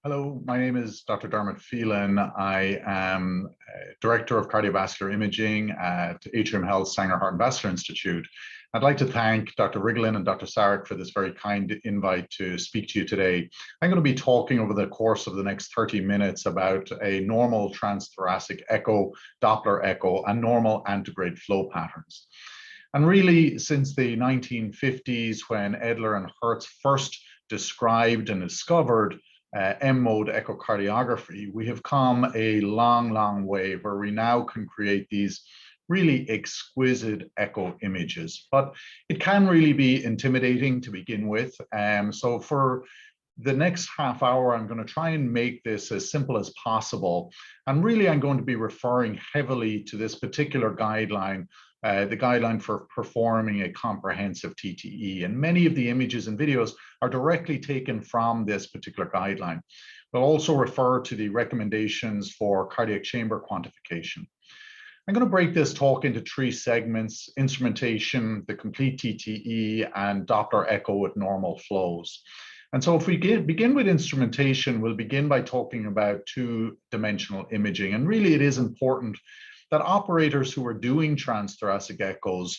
Hello, my name is Dr. Dermot Phelan. I am Director of Cardiovascular Imaging at Atrium Health Sanger Heart and Vascular Institute. I'd like to thank Dr. Riglin and Dr. Sarek for this very kind invite to speak to you today. I'm going to be talking over the course of the next 30 minutes about a normal transthoracic echo, Doppler echo, and normal antegrade flow patterns. And really, since the 1950s, when Edler and Hertz first described and discovered M-mode echocardiography, we have come a long way where we now can create these really exquisite echo images. But it can really be intimidating to begin with. So for the next half hour, I'm going to try and make this as simple as possible. And really, I'm going to be referring heavily to this particular guideline, the guideline for performing a comprehensive TTE. And many of the images and videos are directly taken from this particular guideline. We'll also refer to the recommendations for cardiac chamber quantification. I'm going to break this talk into three segments: instrumentation, the complete TTE, and Doppler echo with normal flows. And so if we begin with instrumentation, we'll begin by talking about two-dimensional imaging. And really, it is important that operators who are doing transthoracic echoes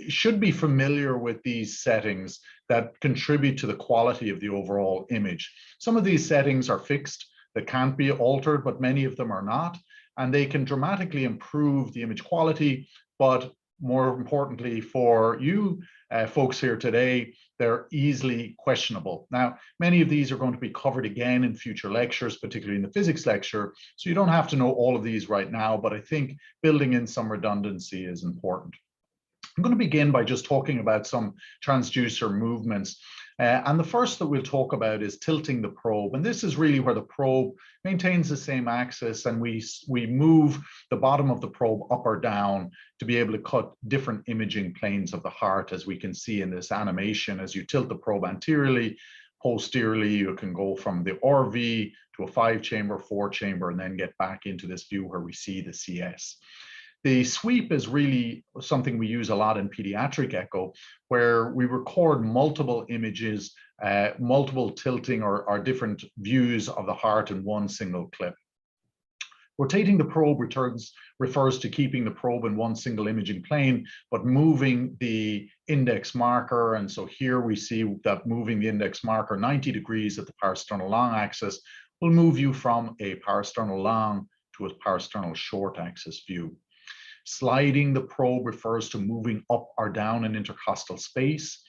should be familiar with these settings that contribute to the quality of the overall image. Some of these settings are fixed, that can't be altered, but many of them are not, and they can dramatically improve the image quality. But more importantly for you folks here today, they're easily questionable. Now, many of these are going to be covered again in future lectures, particularly in the physics lecture, so you don't have to know all of these right now, but I think building in some redundancy is important. I'm going to begin by just talking about some transducer movements. And the first that we'll talk about is tilting the probe. And this is really where the probe maintains the same axis, and we move the bottom of the probe up or down to be able to cut different imaging planes of the heart, as we can see in this animation. As you tilt the probe anteriorly, posteriorly, you can go from the RV to a 5-chamber, 4-chamber, and then get back into this view where we see the CS. The sweep is really something we use a lot in pediatric echo, where we record multiple images, multiple tilting or different views of the heart in one single clip. Rotating the probe refers to keeping the probe in one single imaging plane, but moving the index marker. And so here we see that moving the index marker 90 degrees at the parasternal long axis will move you from a parasternal long to a parasternal short axis view. Sliding the probe refers to moving up or down an intercostal space,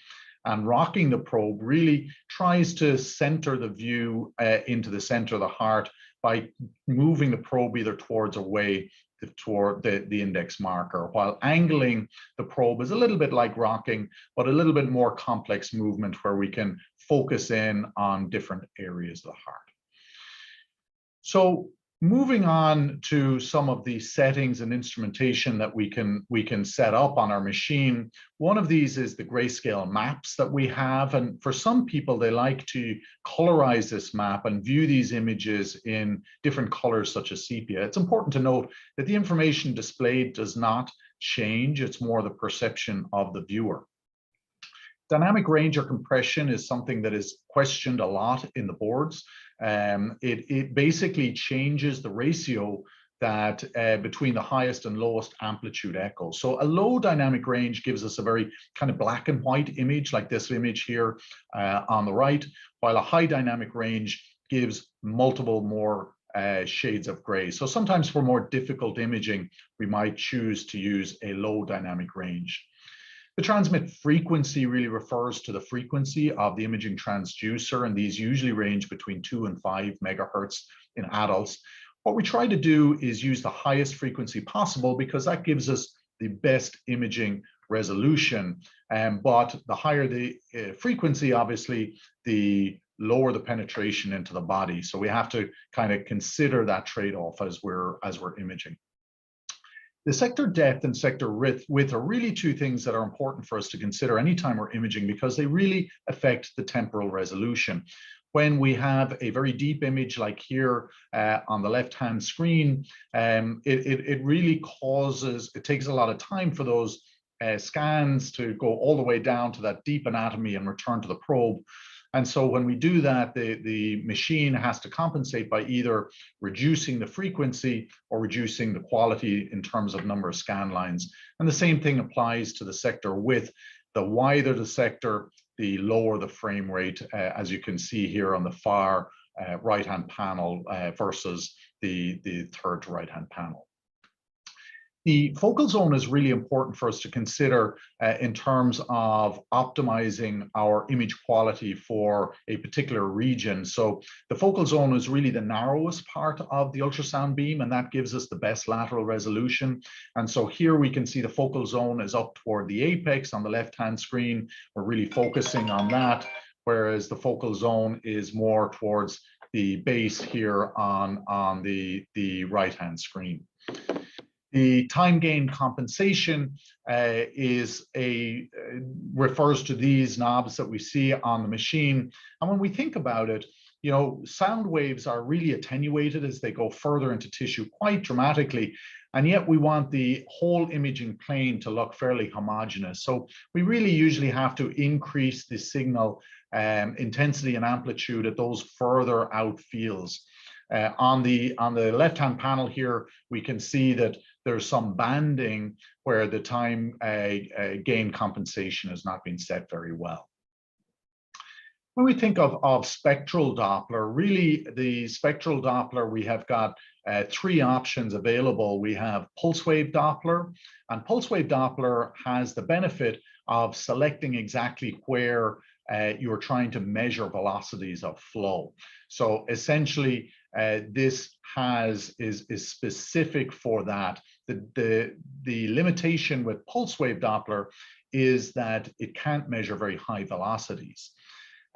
and rocking the probe really tries to center the view into the center of the heart by moving the probe either towards or away toward the index marker, while angling the probe is a little bit like rocking, but a little bit more complex movement where we can focus in on different areas of the heart. So moving on to some of the settings and instrumentation that we can set up on our machine. One of these is the grayscale maps that we have. And for some people, they like to colorize this map and view these images in different colors, such as sepia. It's important to note that the information displayed does not change. It's more the perception of the viewer. Dynamic range or compression is something that is questioned a lot in the boards. It basically changes the ratio that between the highest and lowest amplitude echo. So a low dynamic range gives us a very kind of black and white image, like this image here on the right, while a high dynamic range gives multiple more shades of gray. So sometimes for more difficult imaging, we might choose to use a low dynamic range. The transmit frequency really refers to the frequency of the imaging transducer, and these usually range between 2 and 5 megahertz in adults. What we try to do is use the highest frequency possible because that gives us the best imaging resolution. But the higher the frequency, obviously, the lower the penetration into the body. So we have to kind of consider that trade-off as we're imaging. The sector depth and sector width are really two things that are important for us to consider anytime we're imaging, because they really affect the temporal resolution. When we have a very deep image like here on the left-hand screen, it really it takes a lot of time for those scans to go all the way down to that deep anatomy and return to the probe. And so when we do that, the machine has to compensate by either reducing the frequency or reducing the quality in terms of number of scan lines. And the same thing applies to the sector width. The wider the sector, the lower the frame rate, as you can see here on the far right-hand panel versus the third to right-hand panel. The focal zone is really important for us to consider in terms of optimizing our image quality for a particular region. So the focal zone is really the narrowest part of the ultrasound beam, and that gives us the best lateral resolution. And so here we can see the focal zone is up toward the apex on the left-hand screen. We're really focusing on that, whereas the focal zone is more towards the base here on the right-hand screen. The time gain compensation refers to these knobs that we see on the machine. And when we think about it, you know, sound waves are really attenuated as they go further into tissue quite dramatically. And yet we want the whole imaging plane to look fairly homogeneous. So we really usually have to increase the signal intensity and amplitude at those further out fields. On the left-hand panel here, we can see that there's some banding where the time gain compensation has not been set very well. When we think of spectral Doppler, really the spectral Doppler, we have got three options available. We have pulse wave Doppler, and pulse wave Doppler has the benefit of selecting exactly where you're trying to measure velocities of flow. So essentially, this is specific for that. The limitation with pulse wave Doppler is that it can't measure very high velocities.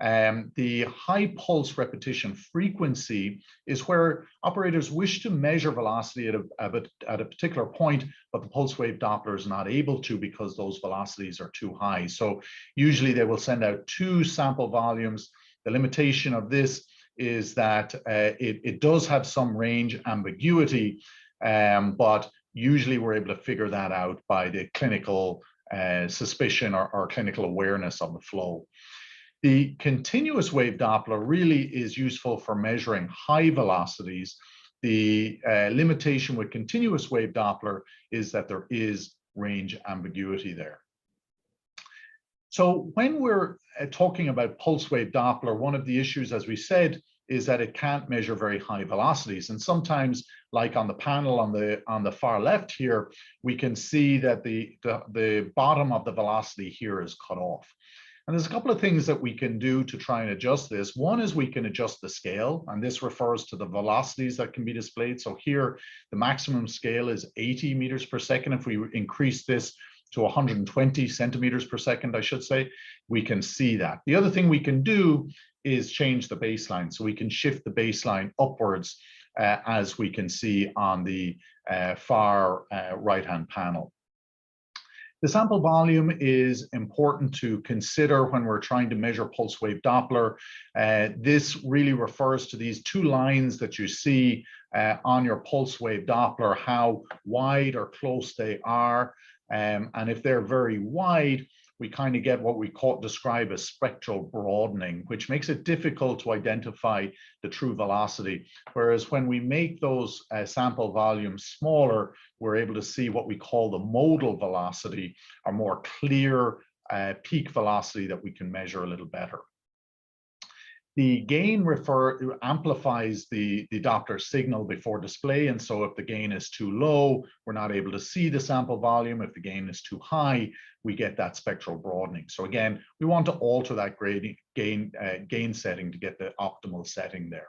The high pulse repetition frequency is where operators wish to measure velocity at a particular point, but the pulse wave Doppler is not able to because those velocities are too high. So usually they will send out 2 sample volumes. The limitation of this is that it does have some range ambiguity, but usually we're able to figure that out by the clinical suspicion or clinical awareness of the flow. The continuous wave Doppler really is useful for measuring high velocities. The limitation with continuous wave Doppler is that there is range ambiguity there. So when we're talking about pulse wave Doppler, one of the issues, as we said, is that it can't measure very high velocities. And sometimes, like on the panel on the far left here, we can see that the bottom of the velocity here is cut off. And there's a couple of things that we can do to try and adjust this. One is we can adjust the scale, and this refers to the velocities that can be displayed. So here, the maximum scale is 80 meters per second. If we increase this to 120 centimeters per second, I should say, we can see that. The other thing we can do is change the baseline. So we can shift the baseline upwards, as we can see on the far right-hand panel. The sample volume is important to consider when we're trying to measure pulse wave Doppler. This really refers to these 2 lines that you see on your pulse wave Doppler, how wide or close they are. And if they're very wide, we kind of get what we describe as spectral broadening, which makes it difficult to identify the true velocity. Whereas when we make those sample volumes smaller, we're able to see what we call the modal velocity, or more clear peak velocity that we can measure a little better. The gain amplifies the Doppler signal before display, and so if the gain is too low, we're not able to see the sample volume. If the gain is too high, we get that spectral broadening. So again, we want to alter that gain setting to get the optimal setting there.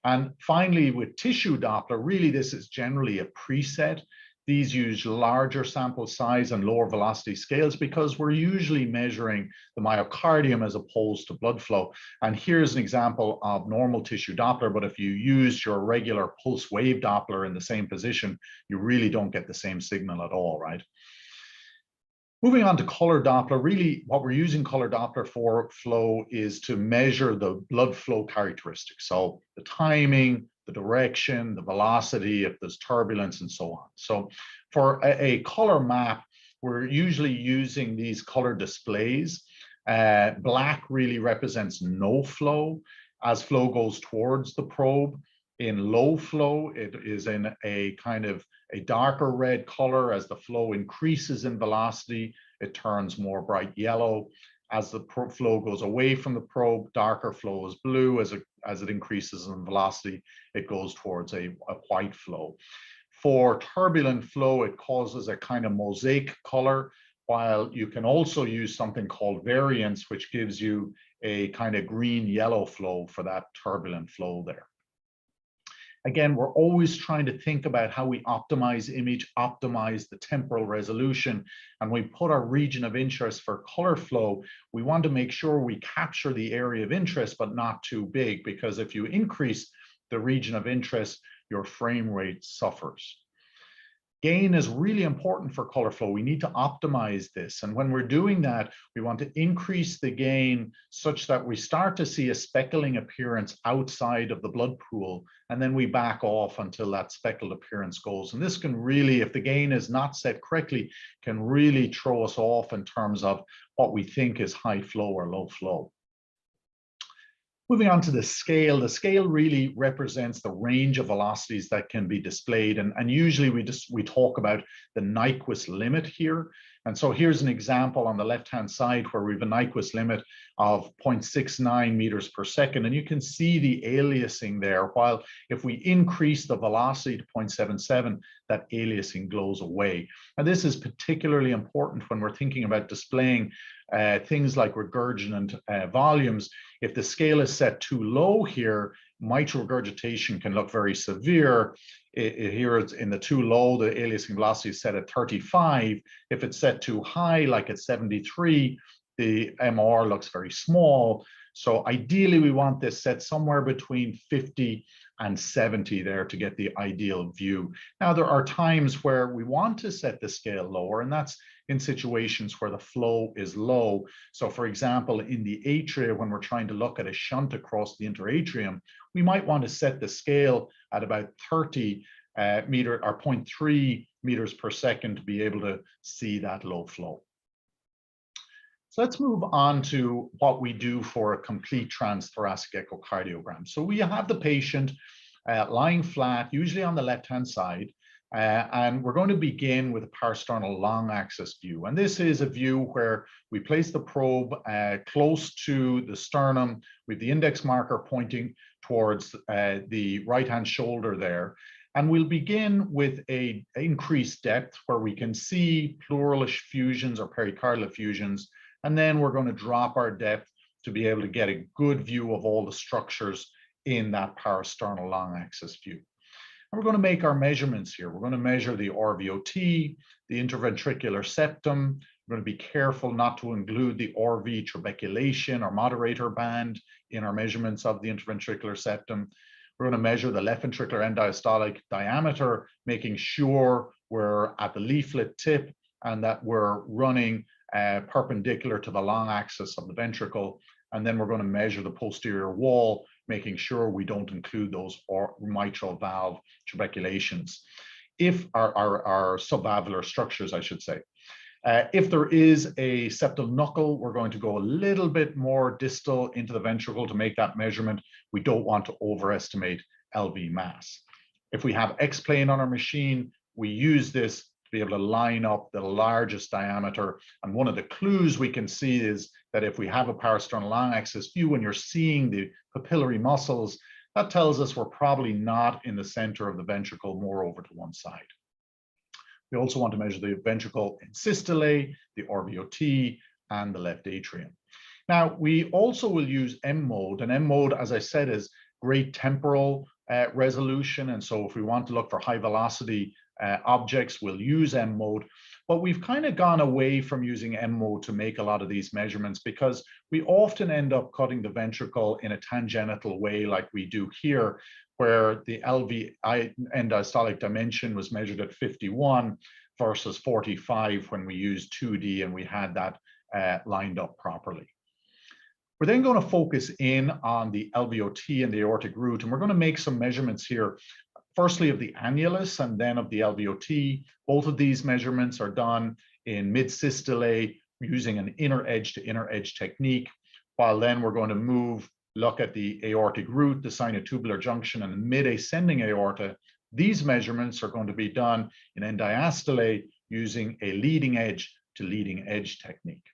And finally, with tissue Doppler, really this is generally a preset. These use larger sample size and lower velocity scales because we're usually measuring the myocardium as opposed to blood flow. And here's an example of normal tissue Doppler, but if you use your regular pulse wave Doppler in the same position, you really don't get the same signal at all, right? Moving on to color Doppler, really what we're using color Doppler for flow is to measure the blood flow characteristics. So the timing, the direction, the velocity, if there's turbulence, and so on. So for a color map, we're usually using these color displays. Black really represents no flow. As flow goes towards the probe, in low flow, it is in a kind of a darker red color. As the flow increases in velocity, it turns more bright yellow. As the flow goes away from the probe, darker flow is blue. As it increases in velocity, it goes towards a white flow. For turbulent flow, it causes a kind of mosaic color, while you can also use something called variance, which gives you a kind of green-yellow flow for that turbulent flow there. Again, we're always trying to think about how we optimize image, optimize the temporal resolution, and we put our region of interest for color flow. We want to make sure we capture the area of interest, but not too big, because if you increase the region of interest, your frame rate suffers. Gain is really important for color flow. We need to optimize this. And when we're doing that, we want to increase the gain such that we start to see a speckling appearance outside of the blood pool, and then we back off until that speckled appearance goes. And this can really, if the gain is not set correctly, can really throw us off in terms of what we think is high flow or low flow. Moving on to the scale really represents the range of velocities that can be displayed. And usually we talk about the Nyquist limit here. And so here's an example on the left-hand side where we have a Nyquist limit of 0.69 meters per second. And you can see the aliasing there, while if we increase the velocity to 0.77, that aliasing goes away. And this is particularly important when we're thinking about displaying things like regurgitant volumes. If the scale is set too low here, mitral regurgitation can look very severe. Here it's in the too low, the aliasing velocity is set at 35. If it's set too high, like at 73, the MR looks very small. So ideally, we want this set somewhere between 50 and 70 there to get the ideal view. Now, there are times where we want to set the scale lower, and that's in situations where the flow is low. So for example, in the atria, when we're trying to look at a shunt across the interatrium, we might want to set the scale at about 30 meter or 0.3 meters per second to be able to see that low flow. So let's move on to what we do for a complete transthoracic echocardiogram. So we have the patient lying flat, usually on the left-hand side, and we're going to begin with a parasternal long axis view. And this is a view where we place the probe close to the sternum with the index marker pointing towards the right-hand shoulder there. And we'll begin with an increased depth where we can see pleural effusions or pericardial effusions. And then we're going to drop our depth to be able to get a good view of all the structures in that parasternal long axis view. And we're going to make our measurements here. We're going to measure the RVOT, the interventricular septum. We're going to be careful not to include the RV trabeculation or moderator band in our measurements of the interventricular septum. We're going to measure the left ventricular end diastolic diameter, making sure we're at the leaflet tip and that we're running perpendicular to the long axis of the ventricle. And then we're going to measure the posterior wall, making sure we don't include those mitral valve trabeculations. If our subvalvular structures, I should say. If there is a septal knuckle, we're going to go a little bit more distal into the ventricle to make that measurement. We don't want to overestimate LV mass. If we have X-plane on our machine, we use this to be able to line up the largest diameter. And one of the clues we can see is that if we have a parasternal long axis view and you're seeing the papillary muscles, that tells us we're probably not in the center of the ventricle, more over to one side. We also want to measure the ventricle in systole, the RVOT, and the left atrium. Now, we also will use M mode, and M mode, as I said, is great temporal resolution. And so if we want to look for high velocity objects, we'll use M mode. But we've kind of gone away from using M mode to make a lot of these measurements because we often end up cutting the ventricle in a tangential way like we do here, where the LV end diastolic dimension was measured at 51 versus 45 when we used 2D and we had that lined up properly. We're then going to focus in on the LVOT and the aortic root, and we're going to make some measurements here. Firstly, of the annulus and then of the LVOT. Both of these measurements are done in mid-systole using an inner edge to inner edge technique, while then we're going to look at the aortic root, the sinotubular junction, and the mid-ascending aorta. These measurements are going to be done in end diastole using a leading edge to leading edge technique.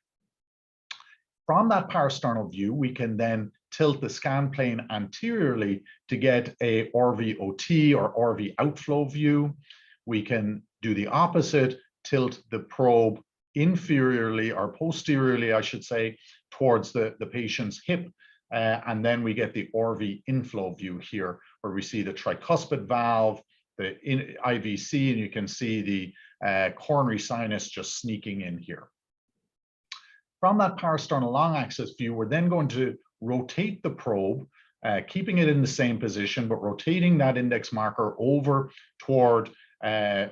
From that parasternal view, we can then tilt the scan plane anteriorly to get a RVOT or RV outflow view. We can do the opposite, tilt the probe inferiorly or posteriorly, I should say, towards the patient's hip. And then we get the RV inflow view here, where we see the tricuspid valve, the IVC, and you can see the coronary sinus just sneaking in here. From that parasternal long axis view, we're then going to rotate the probe, keeping it in the same position, but rotating that index marker over toward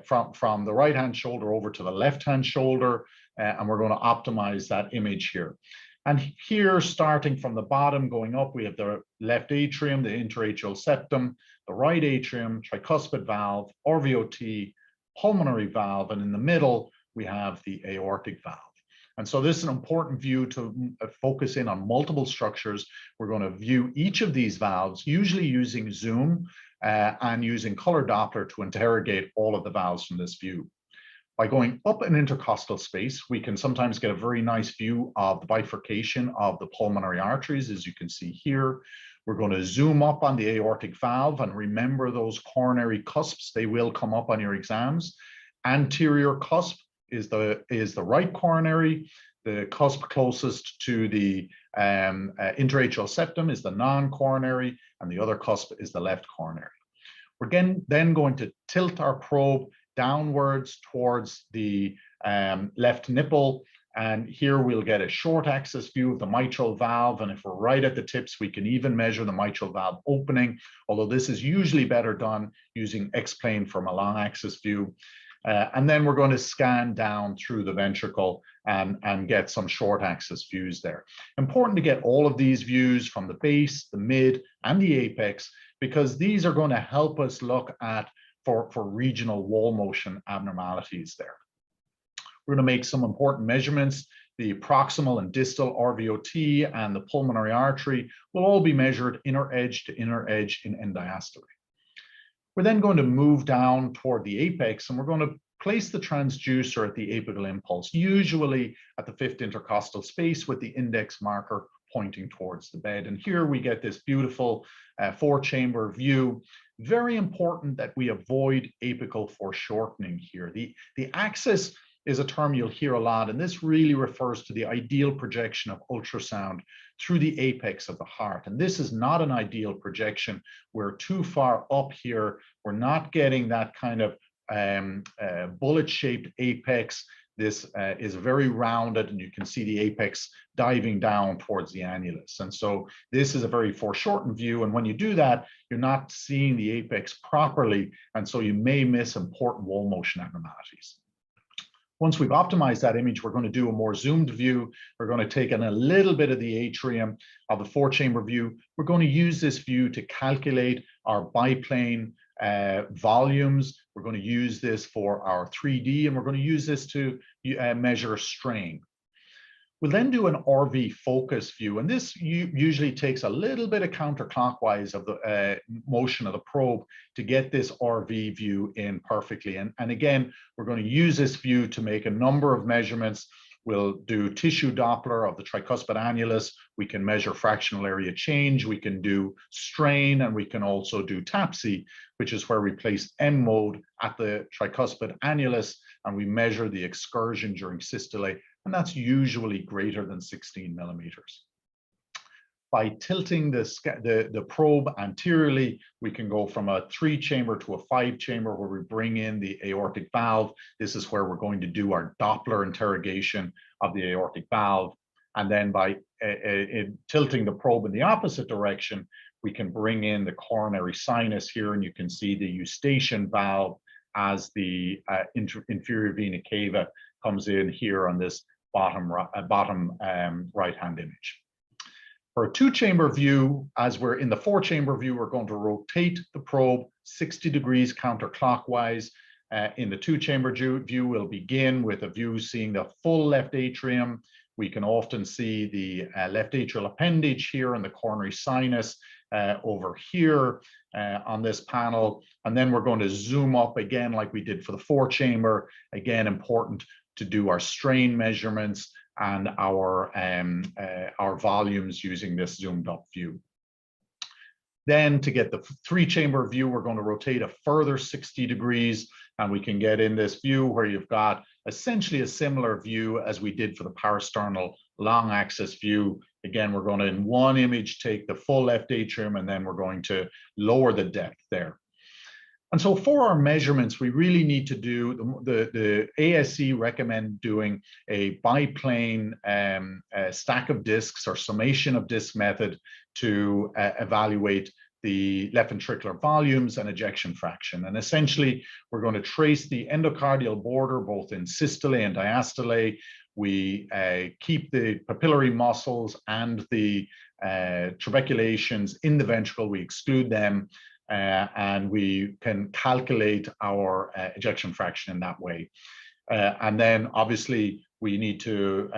from the right-hand shoulder over to the left-hand shoulder, and we're going to optimize that image here. And here, starting from the bottom going up, we have the left atrium, the interatrial septum, the right atrium, tricuspid valve, RVOT, pulmonary valve, and in the middle, we have the aortic valve. And so this is an important view to focus in on multiple structures. We're going to view each of these valves, usually using zoom and using color Doppler to interrogate all of the valves from this view. By going up an intercostal space, we can sometimes get a very nice view of the bifurcation of the pulmonary arteries, as you can see here. We're going to zoom up on the aortic valve, and remember those coronary cusps, they will come up on your exams. Anterior cusp is the right coronary. The cusp closest to the interatrial septum is the non-coronary, and the other cusp is the left coronary. We're then going to tilt our probe downwards towards the left nipple, and here we'll get a short axis view of the mitral valve, and if we're right at the tips, we can even measure the mitral valve opening, although this is usually better done using X-plane from a long axis view. And then we're going to scan down through the ventricle and get some short axis views there. Important to get all of these views from the base, the mid, and the apex, because these are going to help us look at for regional wall motion abnormalities there. We're going to make some important measurements. The proximal and distal RVOT and the pulmonary artery will all be measured inner edge to inner edge in end diastole. We're then going to move down toward the apex, and we're going to place the transducer at the apical impulse, usually at the fifth intercostal space with the index marker pointing towards the bed. And here we get this beautiful four-chamber view. Very important that we avoid apical foreshortening here. The axis is a term you'll hear a lot, and this really refers to the ideal projection of ultrasound through the apex of the heart. And this is not an ideal projection. We're too far up here. We're not getting that kind of bullet-shaped apex. This is very rounded, and you can see the apex diving down towards the annulus. And so this is a very foreshortened view, and when you do that, you're not seeing the apex properly, and so you may miss important wall motion abnormalities. Once we've optimized that image, we're going to do a more zoomed view. We're going to take in a little bit of the atrium of the four-chamber view. We're going to use this view to calculate our biplane volumes. We're going to use this for our 3D, and we're going to use this to measure strain. We'll then do an RV focus view, and this usually takes a little bit of counterclockwise of the motion of the probe to get this RV view in perfectly. And again, we're going to use this view to make a number of measurements. We'll do tissue Doppler of the tricuspid annulus. We can measure fractional area change. We can do strain, and we can also do TAPSE, which is where we place M mode at the tricuspid annulus, and we measure the excursion during systole, and that's usually greater than 16 millimeters. By tilting the probe anteriorly, we can go from a 3-chamber to a 5-chamber where we bring in the aortic valve. This is where we're going to do our Doppler interrogation of the aortic valve. And then by tilting the probe in the opposite direction, we can bring in the coronary sinus here, and you can see the eustachian valve as the inferior vena cava comes in here on this bottom right-hand image. For a 2-chamber view, as we're in the 4-chamber view, we're going to rotate the probe 60 degrees counterclockwise. In the two-chamber view, we'll begin with a view seeing the full left atrium. We can often see the left atrial appendage here and the coronary sinus over here on this panel. And then we're going to zoom up again like we did for the four-chamber. Again, important to do our strain measurements and our volumes using this zoomed up view. Then to get the three-chamber view, we're going to rotate a further 60 degrees, and we can get in this view where you've got essentially a similar view as we did for the parasternal long axis view. Again, we're going to, in one image, take the full left atrium, and then we're going to lower the depth there. And so for our measurements, we really need to do, the ASE recommend doing a biplane stack of discs or summation of disc method to evaluate the left ventricular volumes and ejection fraction. And essentially, we're going to trace the endocardial border, both in systole and diastole. We keep the papillary muscles and the trabeculations in the ventricle. We exclude them. And we can calculate our ejection fraction in that way. And then obviously we need to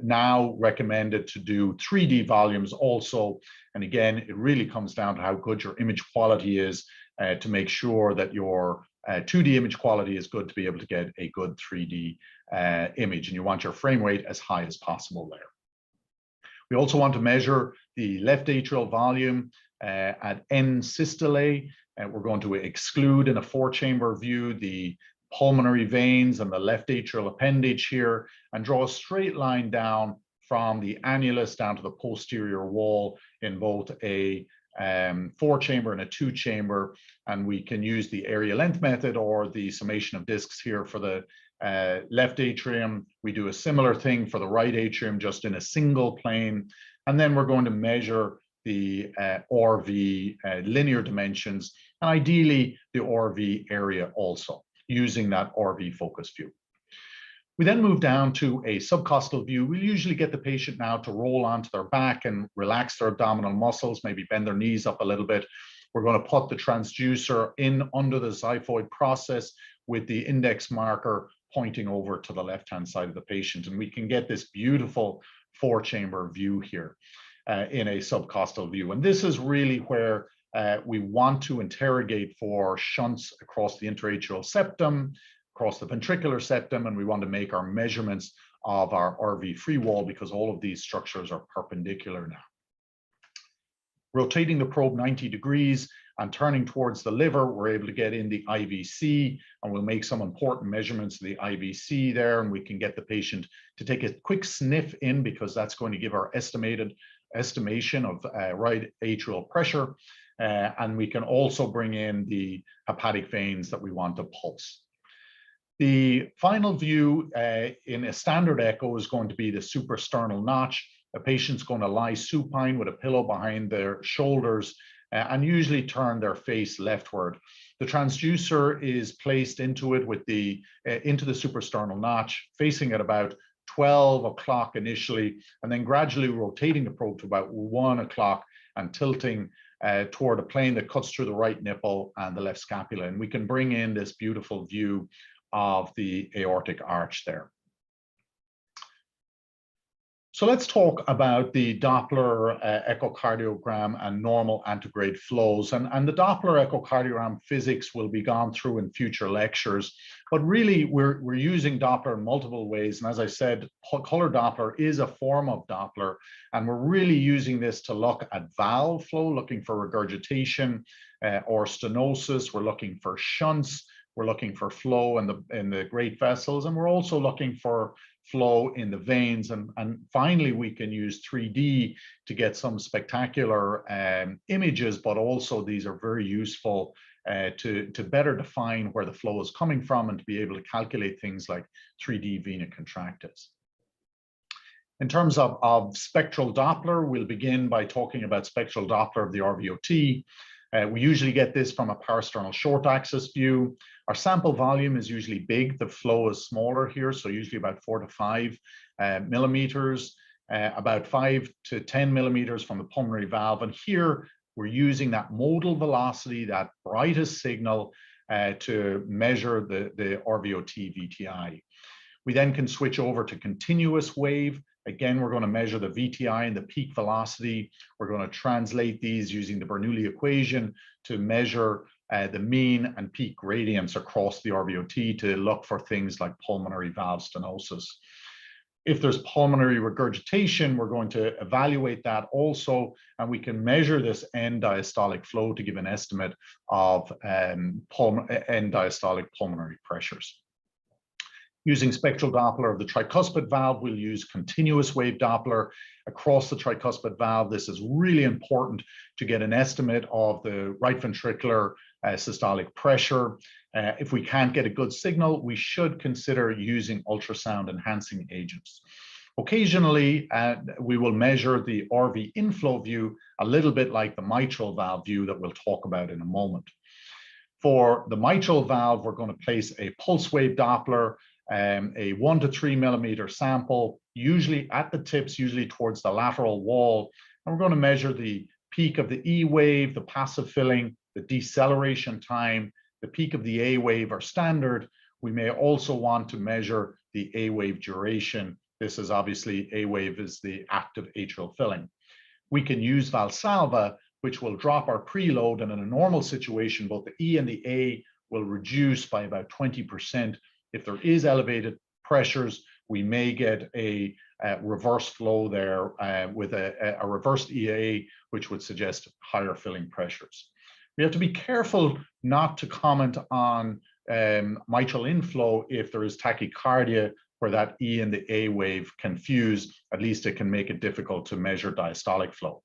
now recommend it to do 3D volumes also. And again, it really comes down to how good your image quality is to make sure that your 2D image quality is good to be able to get a good 3D image. And you want your frame rate as high as possible there. We also want to measure the left atrial volume at end systole. We're going to exclude in a four-chamber view the pulmonary veins and the left atrial appendage here, and draw a straight line down from the annulus down to the posterior wall in both a four-chamber and a two-chamber. And we can use the area length method or the summation of discs here for the left atrium. We do a similar thing for the right atrium, just in a single plane. And then we're going to measure the RV linear dimensions, and ideally the RV area also, using that RV focus view. We then move down to a subcostal view. We'll usually get the patient now to roll onto their back and relax their abdominal muscles, maybe bend their knees up a little bit. We're going to put the transducer in under the xiphoid process with the index marker pointing over to the left-hand side of the patient. And we can get this beautiful four-chamber view here in a subcostal view. And this is really where we want to interrogate for shunts across the interatrial septum, across the ventricular septum, and we want to make our measurements of our RV free wall because all of these structures are perpendicular now. Rotating the probe 90 degrees and turning towards the liver, we're able to get in the IVC, and we'll make some important measurements of the IVC there, and we can get the patient to take a quick sniff in because that's going to give our estimation of right atrial pressure. And we can also bring in the hepatic veins that we want to pulse. The final view in a standard echo is going to be the suprasternal notch. A patient's going to lie supine with a pillow behind their shoulders and usually turn their face leftward. The transducer is placed into it with the into the suprasternal notch, facing at about 12 o'clock initially, and then gradually rotating the probe to about 1 o'clock and tilting toward a plane that cuts through the right nipple and the left scapula. And we can bring in this beautiful view of the aortic arch there. So let's talk about the Doppler echocardiogram and normal antegrade flows. And the Doppler echocardiogram physics will be gone through in future lectures. But really, we're using Doppler in multiple ways. And as I said, color Doppler is a form of Doppler. And we're really using this to look at valve flow, looking for regurgitation or stenosis. We're looking for shunts. We're looking for flow in the great vessels. And we're also looking for flow in the veins. And finally, we can use 3D to get some spectacular images, but also these are very useful to better define where the flow is coming from and to be able to calculate things like 3D vena contractus. In terms of spectral Doppler, we'll begin by talking about spectral Doppler of the RVOT. We usually get this from a parasternal short axis view. Our sample volume is usually big. The flow is smaller here, so usually about 4 to 5 millimeters, about 5 to 10 millimeters from the pulmonary valve. And here we're using that modal velocity, that brightest signal, to measure the RVOT VTI. We then can switch over to continuous wave. Again, we're going to measure the VTI and the peak velocity. We're going to translate these using the Bernoulli equation to measure the mean and peak gradients across the RVOT to look for things like pulmonary valve stenosis. If there's pulmonary regurgitation, we're going to evaluate that also, and we can measure this end diastolic flow to give an estimate of end diastolic pulmonary pressures. Using spectral Doppler of the tricuspid valve, we'll use continuous wave Doppler across the tricuspid valve. This is really important to get an estimate of the right ventricular systolic pressure. If we can't get a good signal, we should consider using ultrasound enhancing agents. Occasionally, we will measure the RV inflow view, a little bit like the mitral valve view that we'll talk about in a moment. For the mitral valve, we're going to place a pulse wave Doppler, a 1 to 3 millimeter sample, usually at the tips, usually towards the lateral wall. And we're going to measure the peak of the E wave, the passive filling, the deceleration time, the peak of the A wave are standard. We may also want to measure the A wave duration. This is obviously A wave is the active atrial filling. We can use Valsalva, which will drop our preload, and in a normal situation, both the E and the A will reduce by about 20%. If there is elevated pressures, we may get a reverse flow there with a reversed EA, which would suggest higher filling pressures. We have to be careful not to comment on mitral inflow if there is tachycardia where that E and the A wave can fuse. At least it can make it difficult to measure diastolic flow.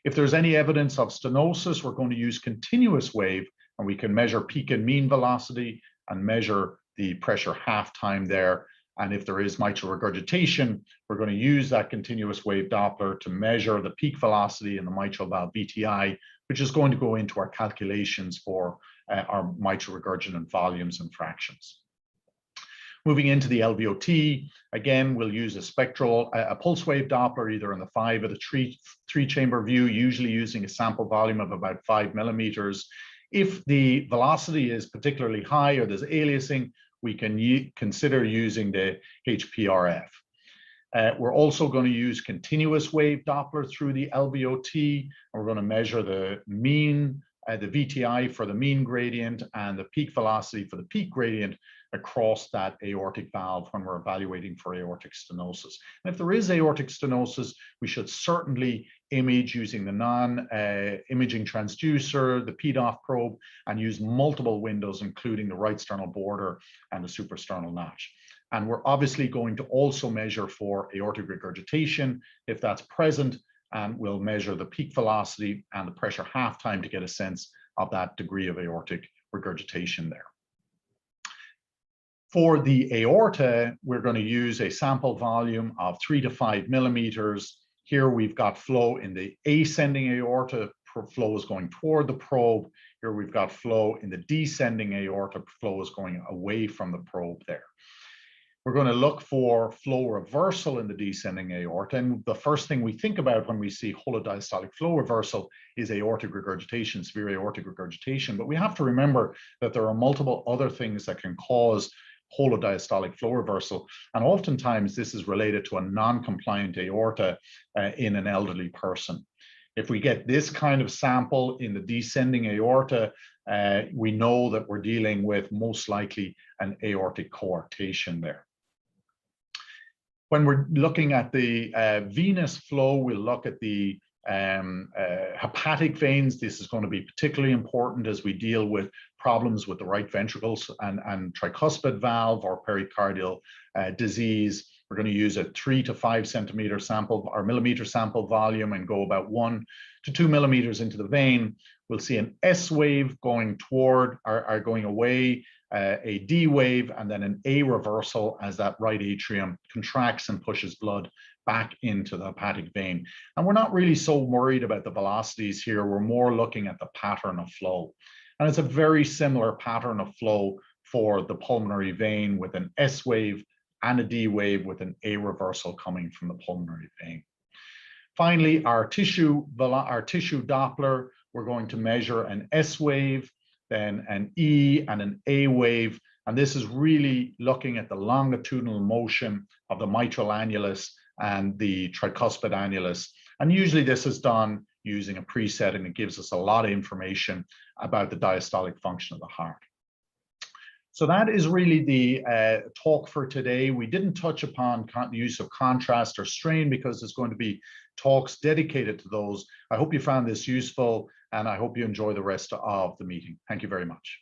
If there's any evidence of stenosis, we're going to use continuous wave, and we can measure peak and mean velocity and measure the pressure half time there. And if there is mitral regurgitation, we're going to use that continuous wave Doppler to measure the peak velocity in the mitral valve VTI, which is going to go into our calculations for our mitral regurgitant volumes and fractions. Moving into the LVOT, again, we'll use a pulse wave Doppler, either in the 5 or the 3 chamber view, usually using a sample volume of about 5 millimeters. If the velocity is particularly high or there's aliasing, we can consider using the HPRF. We're also going to use continuous wave Doppler through the LVOT, and we're going to measure the mean, the VTI for the mean gradient and the peak velocity for the peak gradient across that aortic valve when we're evaluating for aortic stenosis. And if there is aortic stenosis, we should certainly image using the non-imaging transducer, the PDOF probe, and use multiple windows, including the right sternal border and the suprasternal notch. And we're obviously going to also measure for aortic regurgitation if that's present, and we'll measure the peak velocity and the pressure half time to get a sense of that degree of aortic regurgitation there. For the aorta, we're going to use a sample volume of 3 to 5 millimeters. Here we've got flow in the ascending aorta, flow is going toward the probe. Here we've got flow in the descending aorta, flow is going away from the probe there. We're going to look for flow reversal in the descending aorta. And the first thing we think about when we see holodiastolic flow reversal is aortic regurgitation, severe aortic regurgitation. But we have to remember that there are multiple other things that can cause holodiastolic flow reversal. And oftentimes this is related to a non-compliant aorta in an elderly person. If we get this kind of sample in the descending aorta, we know that we're dealing with most likely an aortic coarctation there. When we're looking at the venous flow, we'll look at the hepatic veins. This is going to be particularly important as we deal with problems with the right ventricles and tricuspid valve or pericardial disease. We're going to use a 3 to 5 centimeter sample or millimeter sample volume and go about 1 to 2 millimeters into the vein. We'll see an S wave going toward or going away, a D wave, and then an A reversal as that right atrium contracts and pushes blood back into the hepatic vein. And we're not really so worried about the velocities here. We're more looking at the pattern of flow. And it's a very similar pattern of flow for the pulmonary vein with an S wave and a D wave with an A reversal coming from the pulmonary vein. Finally, our tissue Doppler, we're going to measure an S wave then an E and an A wave. And this is really looking at the longitudinal motion of the mitral annulus and the tricuspid annulus. And usually this is done using a preset, and it gives us a lot of information about the diastolic function of the heart. So that is really the talk for today. We didn't touch upon the use of contrast or strain because there's going to be talks dedicated to those. I hope you found this useful, and I hope you enjoy the rest of the meeting. Thank you very much.